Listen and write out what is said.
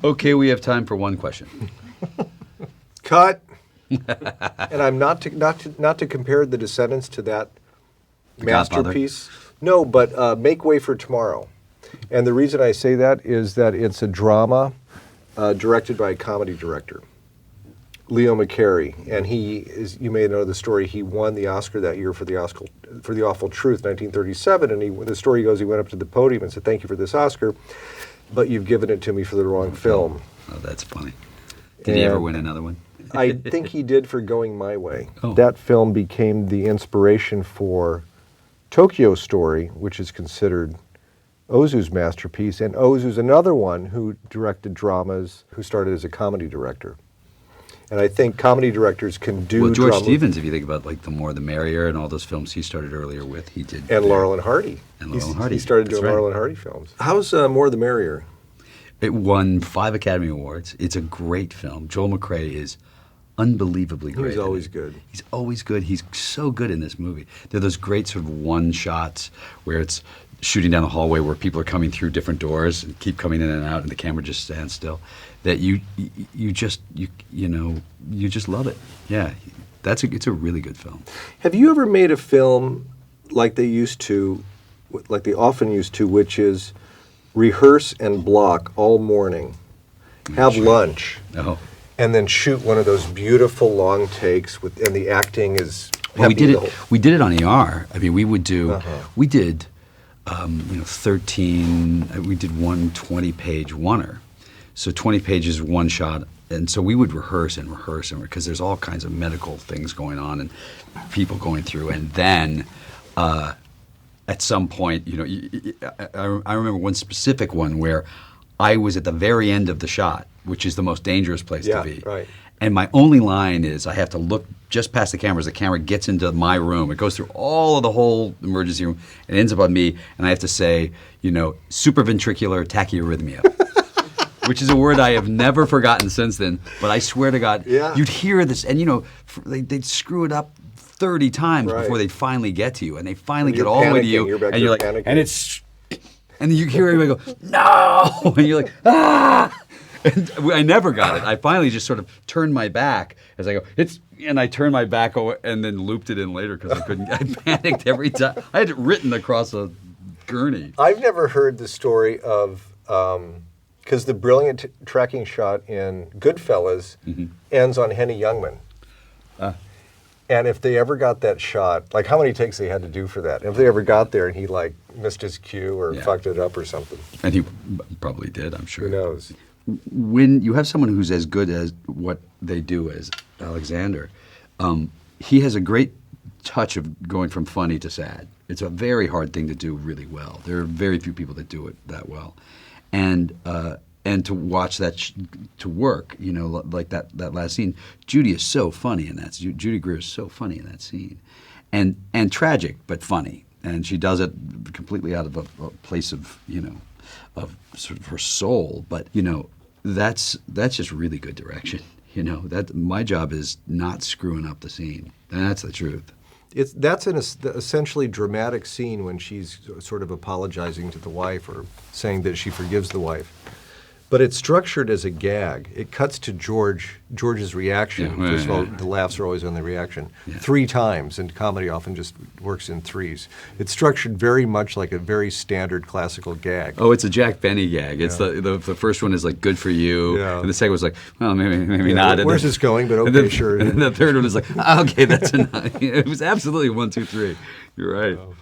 Okay, we have time for one question. Cut. And I'm not to compare The Descendants to that masterpiece. No, but Make Way for Tomorrow. And the reason I say that is that it's a drama directed by a comedy director, Leo McCarey, and he is, you may know the story, he won the Oscar that year for The Awful Truth, 1937, and the story goes he went up to the podium and said, "Thank you for this Oscar, but you've given it to me for the wrong film." Oh, that's funny. Did he ever win another one? I think he did for Going My Way. Oh. That film became the inspiration for Tokyo Story, which is considered Ozu's masterpiece, and Ozu's another one who directed dramas, who started as a comedy director. And I think comedy directors can do Well, George drama. Stevens, if you think about like The More the Merrier and all those films he started earlier with, he did. And Laurel and Hardy. And Laurel and Hardy. He started That's doing right. Laurel and Hardy films. How's More the Merrier? It won 5 Academy Awards. It's a great film. Joel McCrea is unbelievably great. He's always good. He's always good. He's so good in this movie. There are those great sort of one shots where it's shooting down a hallway where people are coming through different doors and keep coming in and out, and the camera just stands still. That you just love it. Yeah, it's a really good film. Have you ever made a film like they often used to, which is rehearse and block all morning, have lunch, and then shoot one of those beautiful long takes and the acting is. Well, we did it on ER. I mean, we would do. We did. 13. We did one 20-page oneer, so 20 pages, one shot, and so we would rehearse because there's all kinds of medical things going on and people going through, and then at some point, I remember one specific one where I was at the very end of the shot, which is the most dangerous place to be. Right. And my only line is I have to look just past the camera as the camera gets into my room. It goes through all of the whole emergency room and ends up on me, and I have to say, supraventricular tachyarrhythmia, which is a word I have never forgotten since then. But I swear to God, you'd hear this, and they'd screw it up 30 times before they'd finally get to you, and they finally get all the way to you, and you're like, panicking. and you hear everybody go, "No!" and you're like, "Ah!" And I never got it. I finally just sort of turned my back as I go, and I turned my back over and then looped it in later because I couldn't. I panicked every time. I had it written across a gurney. I've never heard the story of, because the brilliant tracking shot in Goodfellas ends on Henny Youngman. And if they ever got that shot, like how many takes they had to do for that? If they ever got there and he like missed his cue or fucked it up or something. And he probably did, I'm sure. Who knows? When you have someone who's as good as what they do as Alexander, he has a great touch of going from funny to sad. It's a very hard thing to do really well. There are very few people that do it that well. And to watch that to work, like that last scene, Judy is so funny in that. Judy Greer is so funny in that scene, and tragic but funny, and she does it completely out of a place of of sort of her soul. But that's just really good direction. That my job is not screwing up the scene, and that's the truth. That's an essentially dramatic scene when she's sort of apologizing to the wife or saying that she forgives the wife. But it's structured as a gag. It cuts to George's reaction. First of all, the laughs are always on the reaction. 3 times, and comedy often just works in threes. It's structured very much like a very standard classical gag. Oh, it's a Jack Benny gag. It's the first one is like good for you, and the second was like, well, maybe not. Where's this going? But okay, sure. And the third one is like, okay, that's enough. It was absolutely 1, 2, 3. You're right. Oh.